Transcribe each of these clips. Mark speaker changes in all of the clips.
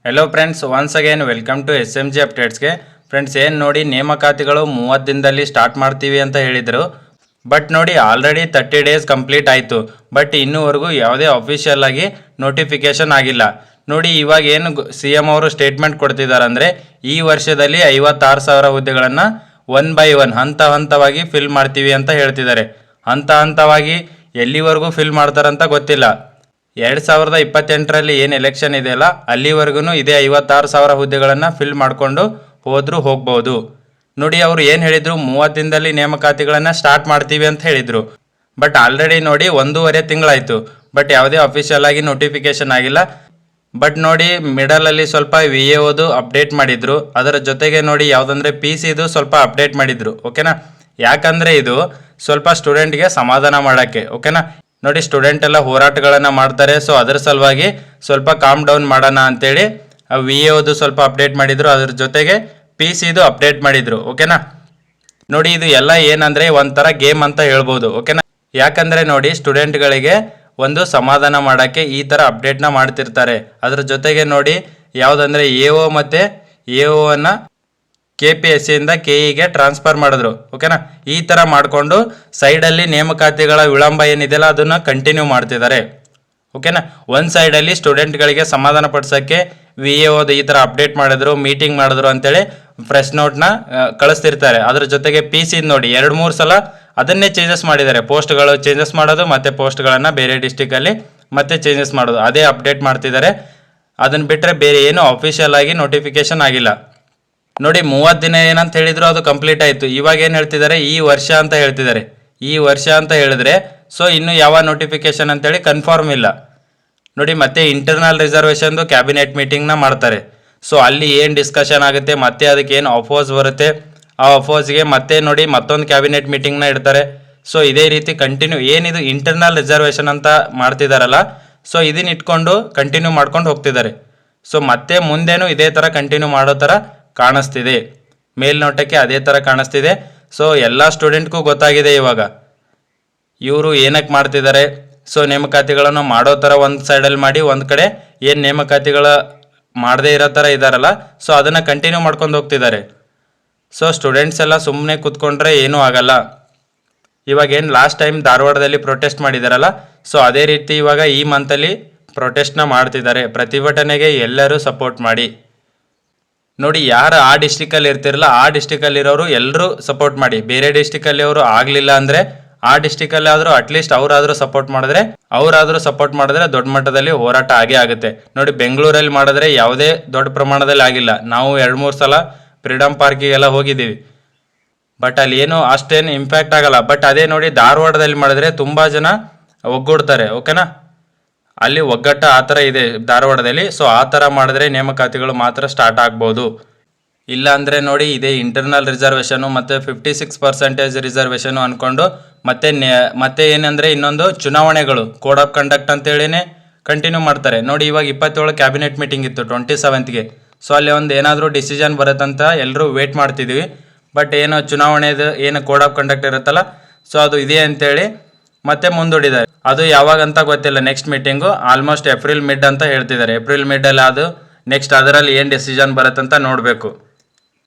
Speaker 1: Hello friends, once again welcome to SMG ಅಪ್ಡೇಟ್ಸ್ಗೆ. Friends, ಏನು ನೋಡಿ, ನೇಮಕಾತಿಗಳು 30 ದಿನದಲ್ಲಿ ಸ್ಟಾರ್ಟ್ ಮಾಡ್ತೀವಿ ಅಂತ ಹೇಳಿದರು. ಬಟ್ ನೋಡಿ, ಆಲ್ರೆಡಿ 30 ಡೇಸ್ ಕಂಪ್ಲೀಟ್ ಆಯಿತು. ಬಟ್ ಇನ್ನೂವರೆಗೂ ಯಾವುದೇ ಅಫಿಷಿಯಲ್ ಆಗಿ ನೋಟಿಫಿಕೇಶನ್ ಆಗಿಲ್ಲ. ನೋಡಿ, ಇವಾಗ ಏನು CM ಅವರು ಸ್ಟೇಟ್ಮೆಂಟ್ ಕೊಡ್ತಿದ್ದಾರೆ ಅಂದರೆ, ಈ ವರ್ಷದಲ್ಲಿ 56,000 ಹುದ್ದೆಗಳನ್ನು 1 by 1 ಹಂತವಾಗಿ ಫಿಲ್ ಮಾಡ್ತೀವಿ ಅಂತ ಹೇಳ್ತಿದ್ದಾರೆ. ಹಂತವಾಗಿ ಎಲ್ಲಿವರೆಗೂ ಫಿಲ್ ಮಾಡ್ತಾರಂತ ಗೊತ್ತಿಲ್ಲ. 2028ರಲ್ಲಿ ಏನು ಎಲೆಕ್ಷನ್ ಇದೆಯಲ್ಲ, ಅಲ್ಲಿವರೆಗೂ ಇದೇ 56,000 ಹುದ್ದೆಗಳನ್ನು ಫಿಲ್ ಮಾಡಿಕೊಂಡು ಹೋಗ್ಬೋದು. ನೋಡಿ, ಅವರು ಏನು ಹೇಳಿದರು, 30 ದಿನದಲ್ಲಿ ನೇಮಕಾತಿಗಳನ್ನು ಸ್ಟಾರ್ಟ್ ಮಾಡ್ತೀವಿ ಅಂತ ಹೇಳಿದರು. ಬಟ್ ಆಲ್ರೆಡಿ ನೋಡಿ 1.5 ತಿಂಗಳಾಯಿತು. ಬಟ್ ಯಾವುದೇ ಅಫಿಷಿಯಲ್ ಆಗಿ ನೋಟಿಫಿಕೇಶನ್ ಆಗಿಲ್ಲ. ಬಟ್ ನೋಡಿ, ಮಿಡಲಲ್ಲಿ ಸ್ವಲ್ಪ VAOದು ಅಪ್ಡೇಟ್ ಮಾಡಿದ್ರು. ಅದರ ಜೊತೆಗೆ ನೋಡಿ, ಯಾವುದಂದ್ರೆ PCದು ಸ್ವಲ್ಪ ಅಪ್ಡೇಟ್ ಮಾಡಿದ್ರು. ಓಕೆನಾ? ಯಾಕಂದರೆ ಇದು ಸ್ವಲ್ಪ ಸ್ಟೂಡೆಂಟ್ಗೆ ಸಮಾಧಾನ ಮಾಡೋಕ್ಕೆ. ಓಕೆನಾ? ನೋಡಿ, ಸ್ಟೂಡೆಂಟ್ ಎಲ್ಲ ಹೋರಾಟಗಳನ್ನು ಮಾಡ್ತಾರೆ. ಸೊ ಅದರ ಸಲುವಾಗಿ ಸ್ವಲ್ಪ ಕಾಮ್ ಡೌನ್ ಮಾಡೋಣ ಅಂತೇಳಿ VAOದು ಸ್ವಲ್ಪ ಅಪ್ಡೇಟ್ ಮಾಡಿದ್ರು. ಅದ್ರ ಜೊತೆಗೆ PCದು ಅಪ್ಡೇಟ್ ಮಾಡಿದ್ರು. ಓಕೆನಾ? ನೋಡಿ, ಇದು ಎಲ್ಲ ಏನಂದರೆ ಒಂಥರ ಗೇಮ್ ಅಂತ ಹೇಳ್ಬೋದು. ಓಕೆನಾ? ಯಾಕಂದರೆ ನೋಡಿ, ಸ್ಟೂಡೆಂಟ್ಗಳಿಗೆ ಒಂದು ಸಮಾಧಾನ ಮಾಡೋಕ್ಕೆ ಈ ಥರ ಅಪ್ಡೇಟ್ನ ಮಾಡ್ತಿರ್ತಾರೆ. ಅದ್ರ ಜೊತೆಗೆ ನೋಡಿ, ಯಾವುದಂದರೆ AO ಮತ್ತು AOವನ್ನು KPSCಯಿಂದ KEಗೆ ಟ್ರಾನ್ಸ್ಫರ್ ಮಾಡಿದ್ರು. ಓಕೆನಾ? ಈ ಥರ ಮಾಡಿಕೊಂಡು ಸೈಡಲ್ಲಿ ನೇಮಕಾತಿಗಳ ವಿಳಂಬ ಏನಿದೆಯಲ್ಲ ಅದನ್ನು ಕಂಟಿನ್ಯೂ ಮಾಡ್ತಿದ್ದಾರೆ. ಓಕೆನಾ? ಒಂದು ಸೈಡಲ್ಲಿ ಸ್ಟೂಡೆಂಟ್ಗಳಿಗೆ ಸಮಾಧಾನ ಪಡಿಸೋಕ್ಕೆ VAOದು ಈ ಥರ ಅಪ್ಡೇಟ್ ಮಾಡಿದ್ರು, ಮೀಟಿಂಗ್ ಮಾಡಿದ್ರು ಅಂತೇಳಿ ಪ್ರೆಸ್ ನೋಟ್ನ ಕಳಿಸ್ತಿರ್ತಾರೆ. ಅದ್ರ ಜೊತೆಗೆ PC ನೋಡಿ 2-3 ಸಲ ಅದನ್ನೇ ಚೇಂಜಸ್ ಮಾಡಿದ್ದಾರೆ. ಪೋಸ್ಟ್ಗಳು ಚೇಂಜಸ್ ಮಾಡೋದು ಮತ್ತು ಪೋಸ್ಟ್ಗಳನ್ನು ಬೇರೆ ಡಿಸ್ಟಿಕಲ್ಲಿ ಮತ್ತೆ ಚೇಂಜಸ್ ಮಾಡೋದು, ಅದೇ ಅಪ್ಡೇಟ್ ಮಾಡ್ತಿದ್ದಾರೆ. ಅದನ್ನು ಬಿಟ್ಟರೆ ಬೇರೆ ಏನೂ ಅಫಿಷಿಯಲ್ ಆಗಿ ನೋಟಿಫಿಕೇಶನ್ ಆಗಿಲ್ಲ. ನೋಡಿ, 30 ದಿನ ಏನಂತ ಹೇಳಿದ್ರು, ಅದು ಕಂಪ್ಲೀಟ್ ಆಯಿತು. ಇವಾಗ ಏನು ಹೇಳ್ತಿದ್ದಾರೆ, ಈ ವರ್ಷ ಅಂತ ಹೇಳ್ತಿದ್ದಾರೆ. ಈ ವರ್ಷ ಅಂತ ಹೇಳಿದ್ರೆ ಸೊ ಇನ್ನೂ ಯಾವ ನೋಟಿಫಿಕೇಶನ್ ಅಂತೇಳಿ ಕನ್ಫರ್ಮ್ ಇಲ್ಲ. ನೋಡಿ, ಮತ್ತೆ ಇಂಟರ್ನಲ್ ರಿಸರ್ವೇಷನ್ದು ಕ್ಯಾಬಿನೆಟ್ ಮೀಟಿಂಗ್ನ ಮಾಡ್ತಾರೆ. ಸೊ ಅಲ್ಲಿ ಏನು ಡಿಸ್ಕಷನ್ ಆಗುತ್ತೆ, ಮತ್ತೆ ಅದಕ್ಕೆ ಏನು ಅಫೋಸ್ ಬರುತ್ತೆ, ಆ ಅಫೋಸ್ಗೆ ಮತ್ತೆ ನೋಡಿ ಮತ್ತೊಂದು ಕ್ಯಾಬಿನೆಟ್ ಮೀಟಿಂಗ್ನ ಇಡ್ತಾರೆ. ಸೊ ಇದೇ ರೀತಿ ಕಂಟಿನ್ಯೂ ಏನಿದು ಇಂಟರ್ನಲ್ ರಿಸರ್ವೇಷನ್ ಅಂತ ಮಾಡ್ತಿದ್ದಾರಲ್ಲ, ಸೊ ಇದನ್ನ ಇಟ್ಕೊಂಡು ಕಂಟಿನ್ಯೂ ಮಾಡ್ಕೊಂಡು ಹೋಗ್ತಿದ್ದಾರೆ. ಸೊ ಮತ್ತೆ ಮುಂದೇನು ಇದೇ ಥರ ಕಂಟಿನ್ಯೂ ಮಾಡೋ ಥರ ಕಾಣಿಸ್ತಿದೆ. ಮೇಲ್ನೋಟಕ್ಕೆ ಅದೇ ಥರ ಕಾಣಿಸ್ತಿದೆ. ಸೊ ಎಲ್ಲ ಸ್ಟೂಡೆಂಟ್ಗೂ ಗೊತ್ತಾಗಿದೆ ಇವಾಗ ಇವರು ಏನಕ್ಕೆ ಮಾಡ್ತಿದ್ದಾರೆ. ಸೊ ನೇಮಕಾತಿಗಳನ್ನು ಮಾಡೋ ಥರ ಒಂದು ಸೈಡಲ್ಲಿ ಮಾಡಿ, ಒಂದು ಕಡೆ ಏನು ನೇಮಕಾತಿಗಳ ಮಾಡದೇ ಇರೋ ಥರ ಇದ್ದಾರಲ್ಲ, ಸೊ ಅದನ್ನು ಕಂಟಿನ್ಯೂ ಮಾಡ್ಕೊಂಡು ಹೋಗ್ತಿದ್ದಾರೆ. ಸೊ ಸ್ಟೂಡೆಂಟ್ಸ್ ಎಲ್ಲ ಸುಮ್ಮನೆ ಕೂತ್ಕೊಂಡ್ರೆ ಏನೂ ಆಗಲ್ಲ. ಇವಾಗ ಏನು ಲಾಸ್ಟ್ ಟೈಮ್ ಧಾರವಾಡದಲ್ಲಿ ಪ್ರೊಟೆಸ್ಟ್ ಮಾಡಿದಾರಲ್ಲ, ಸೊ ಅದೇ ರೀತಿ ಇವಾಗ ಈ ಮಂತಲ್ಲಿ ಪ್ರೊಟೆಸ್ಟ್ನ ಮಾಡ್ತಿದ್ದಾರೆ. ಪ್ರತಿಭಟನೆಗೆ ಎಲ್ಲರೂ ಸಪೋರ್ಟ್ ಮಾಡಿ. ನೋಡಿ, ಯಾರು ಆ ಡಿಸ್ಟಿಕಲ್ಲಿ ಇರ್ತಿರಲ್ಲ, ಆ ಡಿಸ್ಟಿಕಲ್ಲಿರೋರು ಎಲ್ಲರೂ ಸಪೋರ್ಟ್ ಮಾಡಿ. ಬೇರೆ ಡಿಸ್ಟಿಕಲ್ಲಿ ಅವರು ಆಗಲಿಲ್ಲ ಅಂದರೆ ಆ ಡಿಸ್ಟಿಕಲ್ಲಿ ಆದರೂ ಅಟ್ಲೀಸ್ಟ್ ಅವರಾದರೂ ಸಪೋರ್ಟ್ ಮಾಡಿದ್ರೆ ದೊಡ್ಡ ಮಟ್ಟದಲ್ಲಿ ಹೋರಾಟ ಆಗೇ ಆಗುತ್ತೆ. ನೋಡಿ, ಬೆಂಗಳೂರಲ್ಲಿ ಮಾಡಿದ್ರೆ ಯಾವುದೇ ದೊಡ್ಡ ಪ್ರಮಾಣದಲ್ಲಿ ಆಗಿಲ್ಲ. ನಾವು 2-3 ಸಲ ಫ್ರೀಡಮ್ ಪಾರ್ಕಿಗೆಲ್ಲ ಹೋಗಿದ್ದೀವಿ. ಬಟ್ ಅಲ್ಲಿ ಏನು ಅಷ್ಟೇನು ಇಂಪ್ಯಾಕ್ಟ್ ಆಗಲ್ಲ. ಬಟ್ ಅದೇ ನೋಡಿ, ಧಾರವಾಡದಲ್ಲಿ ಮಾಡಿದ್ರೆ ತುಂಬ ಜನ ಒಗ್ಗೂಡ್ತಾರೆ. ಓಕೆನಾ? ಅಲ್ಲಿ ಒಗ್ಗಟ್ಟು ಆ ಥರ ಇದೆ ಧಾರವಾಡದಲ್ಲಿ. ಸೊ ಆ ಥರ ಮಾಡಿದ್ರೆ ನೇಮಕಾತಿಗಳು ಮಾತ್ರ ಸ್ಟಾರ್ಟ್ ಆಗ್ಬೋದು. ಇಲ್ಲ ಅಂದರೆ ನೋಡಿ, ಇದೇ ಇಂಟರ್ನಲ್ ರಿಸರ್ವೇಷನು ಮತ್ತು 56% ರಿಸರ್ವೇಷನು ಅಂದ್ಕೊಂಡು ಮತ್ತೆ ಏನಂದರೆ ಇನ್ನೊಂದು ಚುನಾವಣೆಗಳು ಕೋಡ್ ಆಫ್ ಕಂಡಕ್ಟ್ ಅಂತೇಳಿನೇ ಕಂಟಿನ್ಯೂ ಮಾಡ್ತಾರೆ. ನೋಡಿ, ಇವಾಗ 27 ಕ್ಯಾಬಿನೆಟ್ ಮೀಟಿಂಗ್ ಇತ್ತು 27ಗೆ. ಸೊ ಅಲ್ಲಿ ಒಂದು ಏನಾದರೂ ಡಿಸಿಷನ್ ಬರುತ್ತಂತ ಎಲ್ಲರೂ ವೇಟ್ ಮಾಡ್ತಿದ್ವಿ. ಬಟ್ ಏನು ಚುನಾವಣೆದು ಏನು ಕೋಡ್ ಆಫ್ ಕಂಡಕ್ಟ್ ಇರುತ್ತಲ್ಲ, ಸೊ ಅದು ಇದೆ ಅಂತೇಳಿ ಮತ್ತೆ ಮುಂದೂಡಿದ್ದಾರೆ. ಅದು ಯಾವಾಗ ಅಂತ ಗೊತ್ತಿಲ್ಲ. Next meeting almost April mid ಅಂತ ಹೇಳ್ತಿದ್ದಾರೆ. ಏಪ್ರಿಲ್ ಮಿಡ್ಡಲ್ಲಿ ಅದು ನೆಕ್ಸ್ಟ್ ಅದರಲ್ಲಿ ಏನು ಡಿಸಿಷನ್ ಬರುತ್ತಂತ ನೋಡಬೇಕು.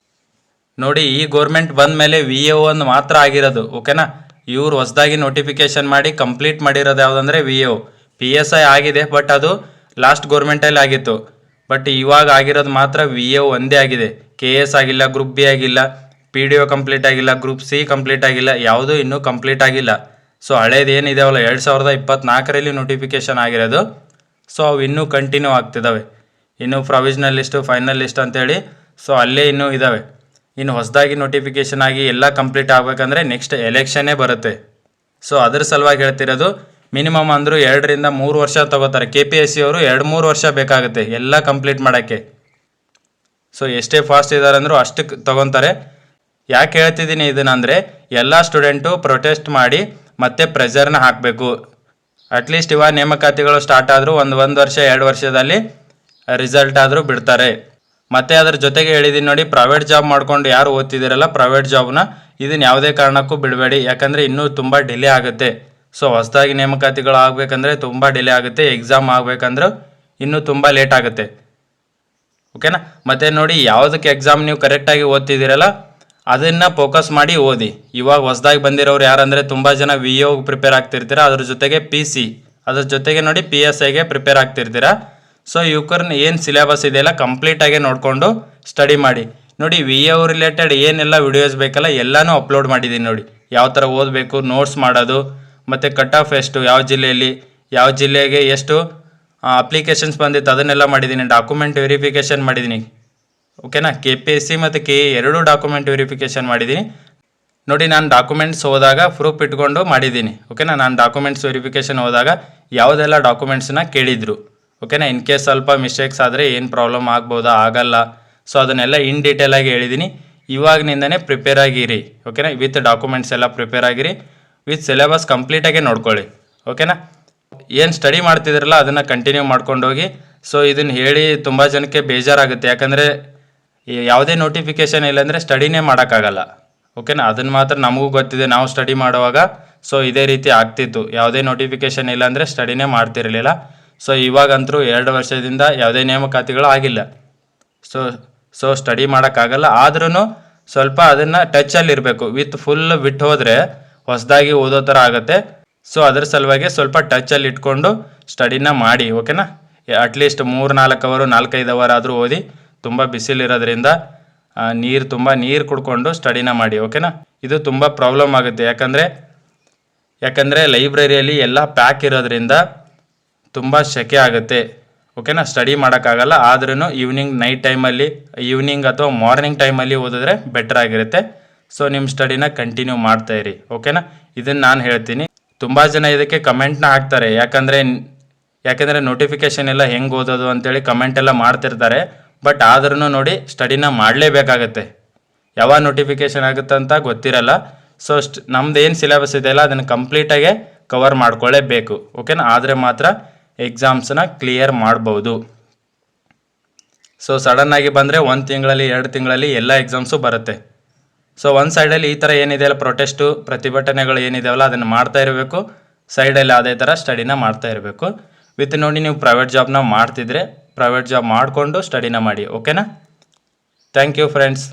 Speaker 1: ನೋಡಿ, ಈ ಗೌರ್ಮೆಂಟ್ ಬಂದ ಮೇಲೆ VAO ಒಂದು ಮಾತ್ರ ಆಗಿರೋದು. ಓಕೆನಾ? ಇವ್ರು ಹೊಸದಾಗಿ ನೋಟಿಫಿಕೇಶನ್ ಮಾಡಿ ಕಂಪ್ಲೀಟ್ ಮಾಡಿರೋದು ಯಾವುದಂದರೆ VAO. PSI ಆಗಿದೆ, ಬಟ್ ಅದು ಲಾಸ್ಟ್ ಗೌರ್ಮೆಂಟಲ್ಲಿ ಆಗಿತ್ತು. ಬಟ್ ಇವಾಗ ಆಗಿರೋದು ಮಾತ್ರ VAO ಒಂದೇ ಆಗಿದೆ. KS ಆಗಿಲ್ಲ, ಗ್ರೂಪ್ B ಆಗಿಲ್ಲ, PDO ಕಂಪ್ಲೀಟ್ ಆಗಿಲ್ಲ, ಗ್ರೂಪ್ C ಕಂಪ್ಲೀಟ್ ಆಗಿಲ್ಲ, ಯಾವುದೂ ಇನ್ನೂ ಕಂಪ್ಲೀಟ್ ಆಗಿಲ್ಲ. ಸೊ ಹಳೇದು ಏನಿದಾವಲ್ಲ 2024ರಲ್ಲಿ ನೋಟಿಫಿಕೇಶನ್ ಆಗಿರೋದು, ಸೊ ಅವು ಇನ್ನೂ ಕಂಟಿನ್ಯೂ ಆಗ್ತಿದ್ದಾವೆ. ಇನ್ನೂ ಪ್ರೊವಿಷನಲ್ ಲಿಸ್ಟು, ಫೈನಲ್ ಲಿಸ್ಟ್ ಅಂತೇಳಿ ಸೊ ಅಲ್ಲೇ ಇನ್ನೂ ಇದ್ದಾವೆ. ಇನ್ನು ಹೊಸದಾಗಿ ನೋಟಿಫಿಕೇಶನ್ ಆಗಿ ಎಲ್ಲ ಕಂಪ್ಲೀಟ್ ಆಗಬೇಕಂದ್ರೆ ನೆಕ್ಸ್ಟ್ ಎಲೆಕ್ಷನ್ನೇ ಬರುತ್ತೆ. ಸೊ ಅದ್ರ ಸಲುವಾಗಿ ಹೇಳ್ತಿರೋದು, ಮಿನಿಮಮ್ ಅಂದರೂ 2-3 ವರ್ಷ ತೊಗೋತಾರೆ. KPSC ಅವರು 2-3 ವರ್ಷ ಬೇಕಾಗುತ್ತೆ ಎಲ್ಲ ಕಂಪ್ಲೀಟ್ ಮಾಡೋಕ್ಕೆ. ಸೊ ಎಷ್ಟೇ ಫಾಸ್ಟ್ ಇದ್ದಾರೆ ಅಂದರೂ ಅಷ್ಟಕ್ಕೆ ತೊಗೊತಾರೆ. ಯಾಕೆ ಹೇಳ್ತಿದ್ದೀನಿ ಇದನ್ನಂದರೆ, ಎಲ್ಲ ಸ್ಟೂಡೆಂಟು ಪ್ರೊಟೆಸ್ಟ್ ಮಾಡಿ ಮತ್ತೆ ಪ್ರೆಷರ್ನ ಹಾಕಬೇಕು. ಅಟ್ಲೀಸ್ಟ್ ಇವಾಗ ನೇಮಕಾತಿಗಳು ಸ್ಟಾರ್ಟ್ ಆದರೂ ಒಂದು ವರ್ಷ 2 ವರ್ಷದಲ್ಲಿ ರಿಸಲ್ಟ್ ಆದರೂ ಬಿಡ್ತಾರೆ. ಮತ್ತು ಅದ್ರ ಜೊತೆಗೆ ಹೇಳಿದ್ದೀನಿ ನೋಡಿ, ಪ್ರೈವೇಟ್ ಜಾಬ್ ಮಾಡ್ಕೊಂಡು ಯಾರು ಓದ್ತಿದ್ದೀರಲ್ಲ ಪ್ರೈವೇಟ್ ಜಾಬ್ನ, ಇದನ್ನು ಯಾವುದೇ ಕಾರಣಕ್ಕೂ ಬಿಡಬೇಡಿ. ಯಾಕಂದರೆ ಇನ್ನೂ ತುಂಬ ಡಿಲೇ ಆಗುತ್ತೆ. ಸೊ ಹೊಸದಾಗಿ ನೇಮಕಾತಿಗಳು ಆಗಬೇಕಂದ್ರೆ ತುಂಬ ಡಿಲೇ ಆಗುತ್ತೆ. ಎಕ್ಸಾಮ್ ಆಗಬೇಕಂದ್ರೆ ಇನ್ನೂ ತುಂಬ ಲೇಟ್ ಆಗುತ್ತೆ. ಓಕೆನಾ. ಮತ್ತು ನೋಡಿ ಯಾವುದಕ್ಕೆ ಎಕ್ಸಾಮ್ ನೀವು ಕರೆಕ್ಟಾಗಿ ಓದ್ತಿದ್ದೀರಲ್ಲ ಅದನ್ನು ಫೋಕಸ್ ಮಾಡಿ ಓದಿ. ಇವಾಗ ಹೊಸದಾಗಿ ಬಂದಿರೋರು ಯಾರಂದರೆ ತುಂಬ ಜನ ವಿ ಒಗೆ ಪ್ರಿಪೇರ್ ಆಗ್ತಿರ್ತೀರ, ಅದ್ರ ಜೊತೆಗೆ PC, ಅದ್ರ ಜೊತೆಗೆ ನೋಡಿ PSIಗೆ ಪ್ರಿಪೇರ್ ಆಗ್ತಿರ್ತೀರ. ಸೊ ಇವ್ಕರ್ನ ಏನು ಸಿಲೆಬಸ್ ಇದೆಯಲ್ಲ ಕಂಪ್ಲೀಟಾಗಿ ನೋಡಿಕೊಂಡು ಸ್ಟಡಿ ಮಾಡಿ. ನೋಡಿ VO ರಿಲೇಟೆಡ್ ಏನೆಲ್ಲ ವಿಡಿಯೋಸ್ ಬೇಕಲ್ಲ ಎಲ್ಲನೂ ಅಪ್ಲೋಡ್ ಮಾಡಿದ್ದೀನಿ ನೋಡಿ. ಯಾವ ಥರ ಓದಬೇಕು, ನೋಟ್ಸ್ ಮಾಡೋದು, ಮತ್ತು ಕಟ್ ಆಫ್ ಎಷ್ಟು, ಯಾವ ಜಿಲ್ಲೆಯಲ್ಲಿ ಯಾವ ಜಿಲ್ಲೆಗೆ ಎಷ್ಟು ಅಪ್ಲಿಕೇಶನ್ಸ್ ಬಂದಿತ್ತು ಅದನ್ನೆಲ್ಲ ಮಾಡಿದ್ದೀನಿ. ಡಾಕ್ಯುಮೆಂಟ್ ವೆರಿಫಿಕೇಷನ್ ಮಾಡಿದ್ದೀನಿ, ಓಕೆನಾ. KPSC ಮತ್ತು KE ಎರಡೂ ಡಾಕ್ಯುಮೆಂಟ್ ವೆರಿಫಿಕೇಷನ್ ಮಾಡಿದ್ದೀನಿ ನೋಡಿ. ನಾನು ಡಾಕ್ಯುಮೆಂಟ್ಸ್ ಹೋದಾಗ ಪ್ರೂಫ್ ಇಟ್ಕೊಂಡು ಮಾಡಿದ್ದೀನಿ, ಓಕೆನಾ. ನಾನು ಡಾಕ್ಯುಮೆಂಟ್ಸ್ ವೆರಿಫಿಕೇಷನ್ ಹೋದಾಗ ಯಾವುದೆಲ್ಲ ಡಾಕ್ಯುಮೆಂಟ್ಸನ್ನ ಕೇಳಿದ್ರು, ಓಕೆನಾ. ಇನ್ ಕೇಸ್ ಸ್ವಲ್ಪ ಮಿಸ್ಟೇಕ್ಸ್ ಆದರೆ ಏನು ಪ್ರಾಬ್ಲಮ್ ಆಗ್ಬೋದಾ, ಆಗಲ್ಲ. ಸೊ ಅದನ್ನೆಲ್ಲ ಇನ್ ಡೀಟೇಲಾಗಿ ಹೇಳಿದ್ದೀನಿ. ಇವಾಗಿನಿಂದನೇ ಪ್ರಿಪೇರ್ ಆಗಿರಿ, ಓಕೆನಾ. ವಿತ್ ಡಾಕ್ಯುಮೆಂಟ್ಸ್ ಎಲ್ಲ ಪ್ರಿಪೇರ್ ಆಗಿರಿ, ವಿತ್ ಸಿಲೆಬಸ್ ಕಂಪ್ಲೀಟಾಗಿ ನೋಡ್ಕೊಳ್ಳಿ, ಓಕೆನಾ. ಏನು ಸ್ಟಡಿ ಮಾಡ್ತಿದ್ರಲ್ಲ ಅದನ್ನು ಕಂಟಿನ್ಯೂ ಮಾಡ್ಕೊಂಡು ಹೋಗಿ. ಸೊ ಇದನ್ನು ಹೇಳಿ ತುಂಬ ಜನಕ್ಕೆ ಬೇಜಾರಾಗುತ್ತೆ, ಯಾಕಂದರೆ ಯಾವುದೇ ನೋಟಿಫಿಕೇಷನ್ ಇಲ್ಲಾಂದರೆ ಸ್ಟಡಿನೇ ಮಾಡೋಕ್ಕಾಗಲ್ಲ, ಓಕೆನಾ. ಅದನ್ನು ಮಾತ್ರ ನಮಗೂ ಗೊತ್ತಿದೆ, ನಾವು ಸ್ಟಡಿ ಮಾಡುವಾಗ ಸೊ ಇದೇ ರೀತಿ ಆಗ್ತಿತ್ತು. ಯಾವುದೇ ನೋಟಿಫಿಕೇಷನ್ ಇಲ್ಲಾಂದರೆ ಸ್ಟಡಿನೇ ಮಾಡ್ತಿರಲಿಲ್ಲ. ಸೊ ಇವಾಗಂತರೂ 2 ವರ್ಷದಿಂದ ಯಾವುದೇ ನೇಮಕಾತಿಗಳು ಆಗಿಲ್ಲ. ಸೊ ಸ್ಟಡಿ ಮಾಡೋಕ್ಕಾಗಲ್ಲ. ಆದ್ರೂ ಸ್ವಲ್ಪ ಅದನ್ನು ಟಚ್ಚಲ್ಲಿರಬೇಕು. ಫುಲ್ ಬಿಟ್ಟು ಹೋದರೆ ಹೊಸದಾಗಿ ಓದೋ ಥರ ಆಗುತ್ತೆ. ಸೊ ಅದ್ರ ಸಲುವಾಗಿ ಸ್ವಲ್ಪ ಟಚ್ಚಲ್ಲಿ ಇಟ್ಕೊಂಡು ಸ್ಟಡಿನ ಮಾಡಿ, ಓಕೆನಾ. ಅಟ್ಲೀಸ್ಟ್ 3-4 ಅವರ್ 4-5 ಅವರ್ ಆದರೂ ಓದಿ. ತುಂಬ ಬಿಸಿಲಿರೋದ್ರಿಂದ ತುಂಬ ನೀರು ಕುಡ್ಕೊಂಡು ಸ್ಟಡಿನ ಮಾಡಿ, ಓಕೆನಾ. ಇದು ತುಂಬ ಪ್ರಾಬ್ಲಮ್ ಆಗುತ್ತೆ, ಯಾಕಂದರೆ ಲೈಬ್ರರಿಯಲ್ಲಿ ಎಲ್ಲ ಪ್ಯಾಕ್ ಇರೋದ್ರಿಂದ ತುಂಬ ಸೆಕೆ ಆಗುತ್ತೆ, ಓಕೆನಾ. ಸ್ಟಡಿ ಮಾಡೋಕ್ಕಾಗಲ್ಲ. ಆದ್ರೂ ಈವ್ನಿಂಗ್ ಅಥವಾ ಮಾರ್ನಿಂಗ್ ಟೈಮಲ್ಲಿ ಓದಿದ್ರೆ ಬೆಟರ್ ಆಗಿರುತ್ತೆ. ಸೊ ನಿಮ್ಮ ಸ್ಟಡಿನ ಕಂಟಿನ್ಯೂ ಮಾಡ್ತಾಯಿರಿ, ಓಕೆನಾ. ಇದನ್ನು ನಾನು ಹೇಳ್ತೀನಿ. ತುಂಬ ಜನ ಇದಕ್ಕೆ ಕಮೆಂಟ್ನ ಹಾಕ್ತಾರೆ, ಯಾಕಂದರೆ ನೋಟಿಫಿಕೇಷನ್ ಎಲ್ಲ ಹೆಂಗೆ ಓದೋದು ಅಂತೇಳಿ ಕಮೆಂಟ್ ಎಲ್ಲ ಮಾಡ್ತಿರ್ತಾರೆ. ಬಟ್ ಆದ್ರೂ ನೋಡಿ ಸ್ಟಡಿನ ಮಾಡಲೇಬೇಕಾಗತ್ತೆ. ಯಾವಾಗ ನೋಟಿಫಿಕೇಷನ್ ಆಗುತ್ತೆ ಅಂತ ಗೊತ್ತಿರಲ್ಲ. ಸೊ ನಮ್ದು ಏನು ಸಿಲೆಬಸ್ ಇದೆಯಲ್ಲ ಅದನ್ನು ಕಂಪ್ಲೀಟಾಗೆ ಕವರ್ ಮಾಡ್ಕೊಳ್ಳೇಬೇಕು, ಓಕೆನಾ. ಆದರೆ ಮಾತ್ರ ಎಕ್ಸಾಮ್ಸನ್ನ ಕ್ಲಿಯರ್ ಮಾಡ್ಬೋದು. ಸೊ ಸಡನ್ನಾಗಿ ಬಂದರೆ 1 ತಿಂಗಳಲ್ಲಿ 2 ತಿಂಗಳಲ್ಲಿ ಎಲ್ಲ ಎಕ್ಸಾಮ್ಸು ಬರುತ್ತೆ. ಸೊ ಒಂದು ಸೈಡಲ್ಲಿ ಈ ಥರ ಏನಿದೆಯಲ್ಲ ಪ್ರೊಟೆಸ್ಟು ಪ್ರತಿಭಟನೆಗಳು ಏನಿದೆಯಲ್ಲ ಅದನ್ನು ಮಾಡ್ತಾ ಇರಬೇಕು, ಸೈಡಲ್ಲಿ ಅದೇ ಥರ ಸ್ಟಡಿನ ಮಾಡ್ತಾ ಇರಬೇಕು. ನೋಡಿ ನೀವು ಪ್ರೈವೇಟ್ ಜಾಬ್ನ ಮಾಡ್ತಿದ್ರೆ ಪ್ರೈವೇಟ್ ಜಾಬ್ ಮಾಡಿಕೊಂಡು ಸ್ಟಡಿನ ಮಾಡಿ, ಓಕೆನಾ. Thank you friends.